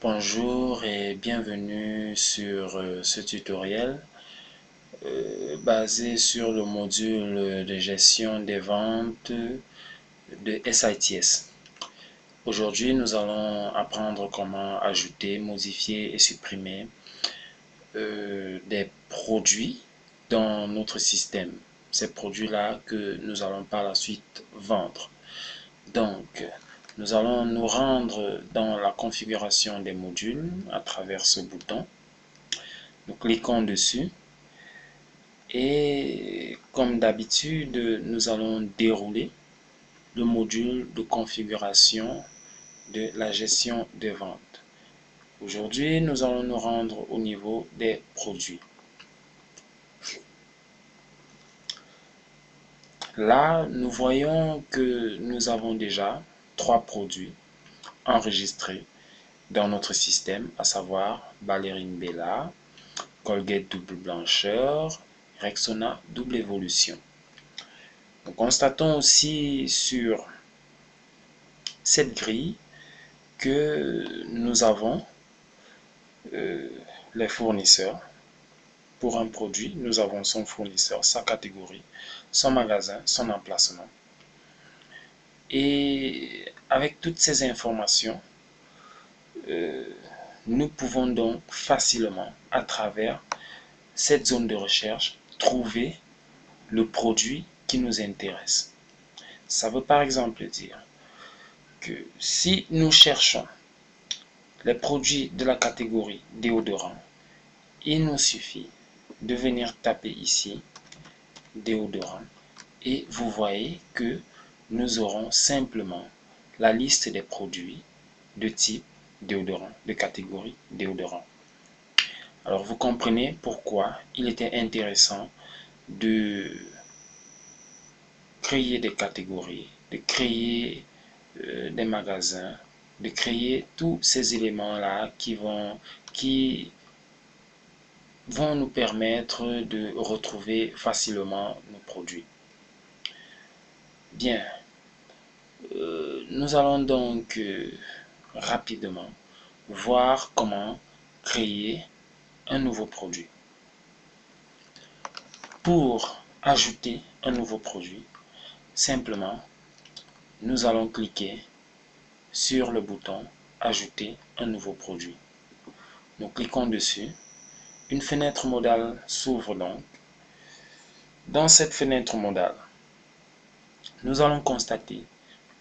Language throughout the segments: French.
Bonjour et bienvenue sur ce tutoriel basé sur le module de gestion des ventes de SITS. Aujourd'hui, nous allons apprendre comment ajouter, modifier et supprimer des produits dans notre système. Ces produits-là que nous allons par la suite vendre. Donc, nous allons nous rendre dans la configuration des modules à travers ce bouton. Nous cliquons dessus et comme d'habitude, nous allons dérouler le module de configuration de la gestion des ventes. Aujourd'hui, nous allons nous rendre au niveau des produits. Là, nous voyons que nous avons déjà 3 produits enregistrés dans notre système, à savoir Ballerine Bella, Colgate Double Blancheur, Rexona Double Évolution. Nous constatons aussi sur cette grille que nous avons les fournisseurs. Pour un produit, nous avons son fournisseur, sa catégorie, son magasin, son emplacement. Et avec toutes ces informations, nous pouvons donc facilement, à travers cette zone de recherche, trouver le produit qui nous intéresse. Ça veut par exemple dire que si nous cherchons les produits de la catégorie déodorant, il nous suffit de venir taper ici déodorant et vous voyez que nous aurons simplement la liste des produits de type déodorant, de catégorie déodorant. Alors vous comprenez pourquoi il était intéressant de créer des catégories, de créer des magasins, de créer tous ces éléments-là qui vont nous permettre de retrouver facilement nos produits. Bien, nous allons donc rapidement voir comment créer un nouveau produit. Pour ajouter un nouveau produit, simplement, nous allons cliquer sur le bouton Ajouter un nouveau produit. Nous cliquons dessus. Une fenêtre modale s'ouvre donc. Dans cette fenêtre modale, nous allons constater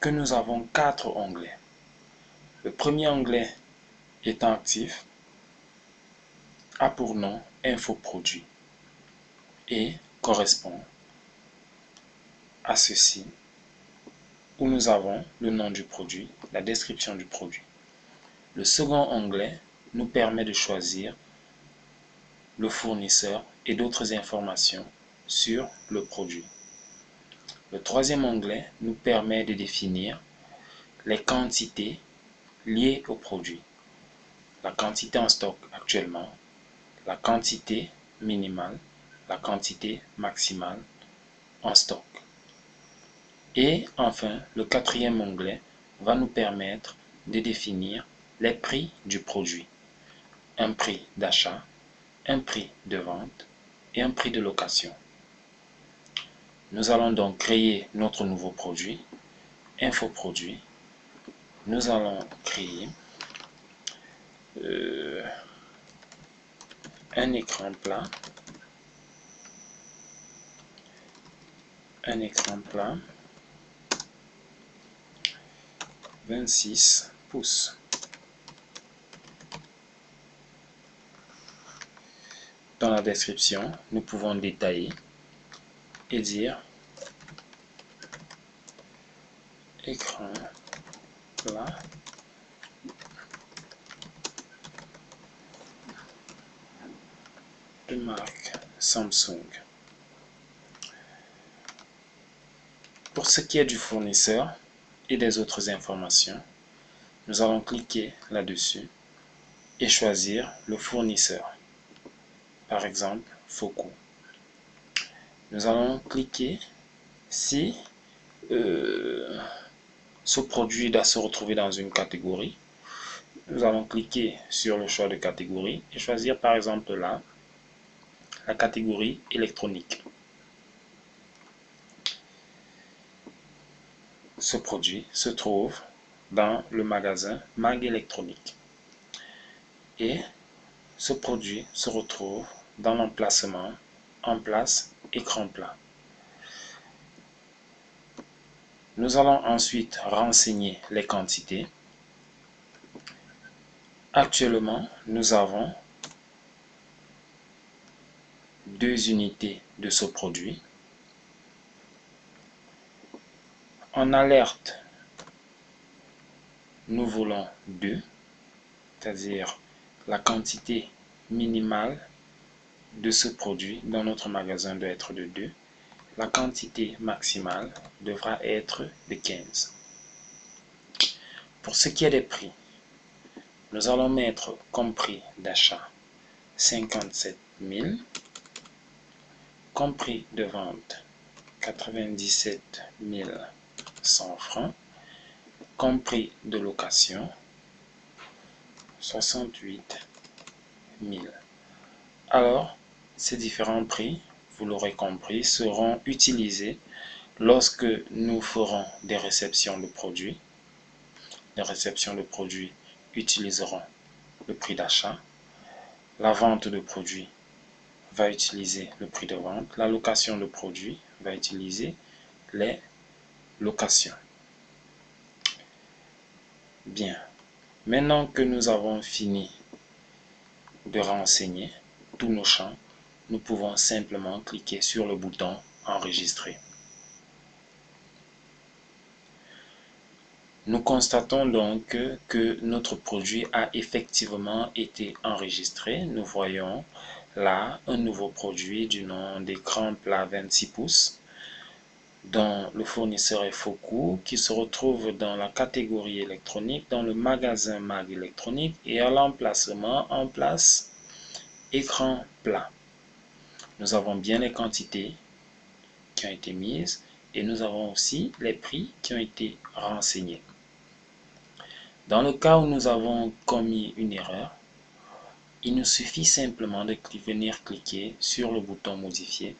que nous avons 4 onglets. Le premier onglet étant actif a pour nom Info produit et correspond à ceci où nous avons le nom du produit, la description du produit. Le second onglet nous permet de choisir le fournisseur et d'autres informations sur le produit. Le troisième onglet nous permet de définir les quantités liées au produit. La quantité en stock actuellement, la quantité minimale, la quantité maximale en stock. Et enfin, le quatrième onglet va nous permettre de définir les prix du produit. Un prix d'achat, un prix de vente et un prix de location. Nous allons donc créer notre nouveau produit, infoproduit. Nous allons créer un écran plat, 26 pouces. Dans la description, nous pouvons détailler et dire écran plat de marque Samsung. Pour ce qui est du fournisseur et des autres informations, nous allons cliquer là-dessus et choisir le fournisseur. Par exemple, Foco. Nous allons cliquer si ce produit doit se retrouver dans une catégorie nous allons cliquer sur le choix de catégorie et choisir par exemple là, la catégorie électronique. Ce produit se trouve dans le magasin Mag Électronique et ce produit se retrouve dans l'emplacement en place écran plat. Nous allons ensuite renseigner les quantités. Actuellement, nous avons 2 unités de ce produit. En alerte, nous voulons 2, c'est-à-dire la quantité minimale de ce produit dans notre magasin doit être de 2. La quantité maximale devra être de 15. Pour ce qui est des prix, nous allons mettre comme prix d'achat 57 000, comme prix de vente 97 100 francs, comme prix de location 68 000. Alors, ces différents prix, vous l'aurez compris, seront utilisés lorsque nous ferons des réceptions de produits. Les réceptions de produits utiliseront le prix d'achat. La vente de produits va utiliser le prix de vente. La location de produits va utiliser les locations. Bien. Maintenant que nous avons fini de renseigner tous nos champs, nous pouvons simplement cliquer sur le bouton Enregistrer. Nous constatons donc que notre produit a effectivement été enregistré. Nous voyons là un nouveau produit du nom d'écran plat 26 pouces dont le fournisseur est Foku, qui se retrouve dans la catégorie électronique, dans le magasin Mag Électronique et à l'emplacement en place écran plat. Nous avons bien les quantités qui ont été mises et nous avons aussi les prix qui ont été renseignés. Dans le cas où nous avons commis une erreur, il nous suffit simplement de venir cliquer sur le bouton Modifier.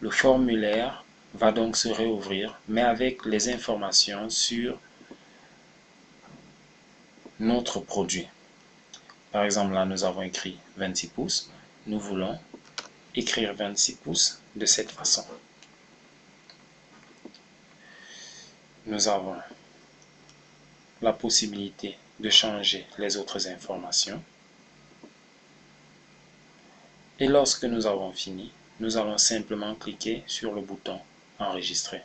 Le formulaire va donc se réouvrir, mais avec les informations sur notre produit. Par exemple, là, nous avons écrit 26 pouces. Nous voulons écrire 26 pouces de cette façon. Nous avons la possibilité de changer les autres informations. Et lorsque nous avons fini, nous allons simplement cliquer sur le bouton Enregistrer.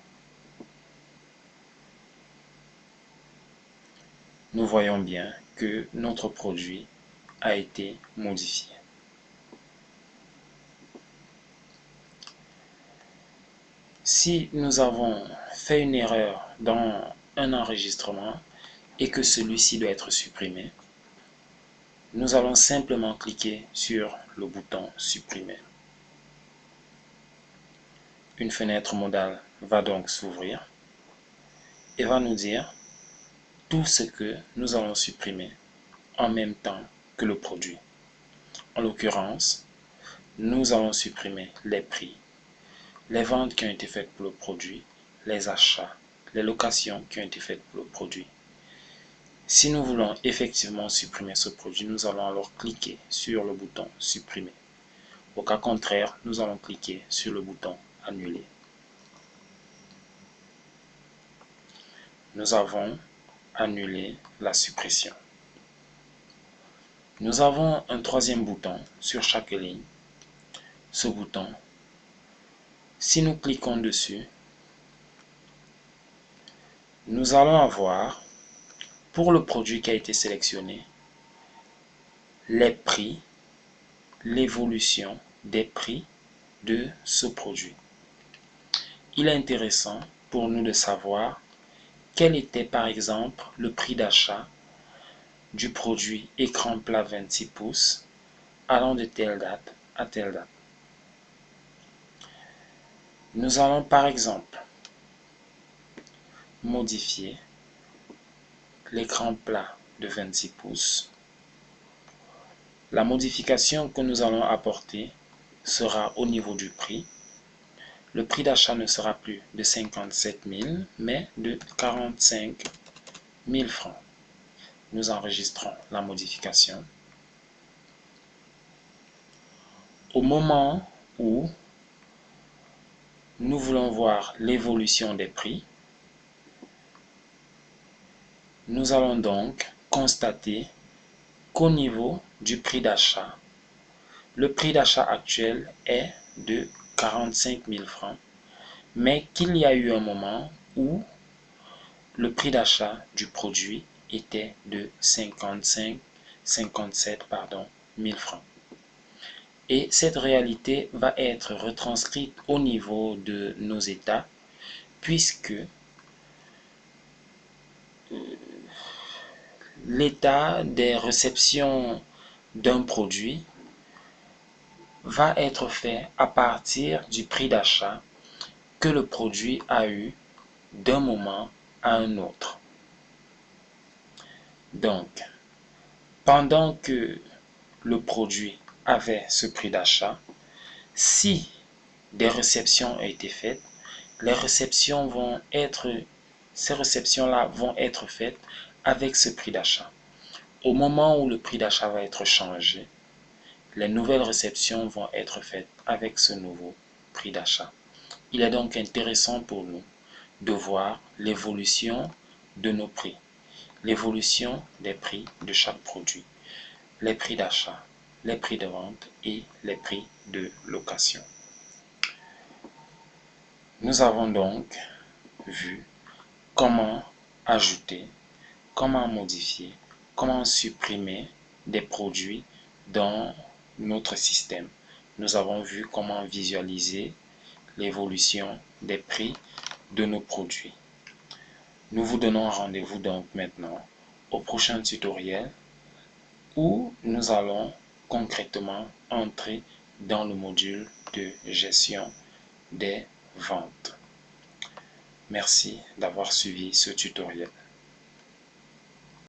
Nous voyons bien que notre produit a été modifié. Si nous avons fait une erreur dans un enregistrement et que celui-ci doit être supprimé, nous allons simplement cliquer sur le bouton Supprimer. Une fenêtre modale va donc s'ouvrir et va nous dire tout ce que nous allons supprimer en même temps que le produit. En l'occurrence, nous allons supprimer les prix, les ventes qui ont été faites pour le produit, les achats, les locations qui ont été faites pour le produit. Si nous voulons effectivement supprimer ce produit, nous allons alors cliquer sur le bouton Supprimer. Au cas contraire, nous allons cliquer sur le bouton Annuler. Nous avons annulé la suppression. Nous avons un troisième bouton sur chaque ligne. Ce bouton, si nous cliquons dessus, nous allons avoir, pour le produit qui a été sélectionné, les prix, l'évolution des prix de ce produit. Il est intéressant pour nous de savoir quel était par exemple le prix d'achat du produit écran plat 26 pouces allant de telle date à telle date. Nous allons par exemple modifier l'écran plat de 26 pouces. La modification que nous allons apporter sera au niveau du prix. Le prix d'achat ne sera plus de 57 000, mais de 45 000 francs. Nous enregistrons la modification. Au moment où nous voulons voir l'évolution des prix, nous allons donc constater qu'au niveau du prix d'achat, le prix d'achat actuel est de 45 000 francs, mais qu'il y a eu un moment où le prix d'achat du produit était de 57 000 francs. Et cette réalité va être retranscrite au niveau de nos états, puisque l'état des réceptions d'un produit va être fait à partir du prix d'achat que le produit a eu d'un moment à un autre. Donc, pendant que le produit avait ce prix d'achat, si des réceptions ont été faites, ces réceptions-là vont être faites avec ce prix d'achat. Au moment où le prix d'achat va être changé, les nouvelles réceptions vont être faites avec ce nouveau prix d'achat. Il est donc intéressant pour nous de voir l'évolution de nos prix, l'évolution des prix de chaque produit, les prix d'achat, les prix de vente et les prix de location. Nous avons donc vu comment ajouter, comment modifier, comment supprimer des produits dans notre système. Nous avons vu comment visualiser l'évolution des prix de nos produits. Nous vous donnons rendez-vous donc maintenant au prochain tutoriel où nous allons concrètement entrer dans le module de gestion des ventes. Merci d'avoir suivi ce tutoriel.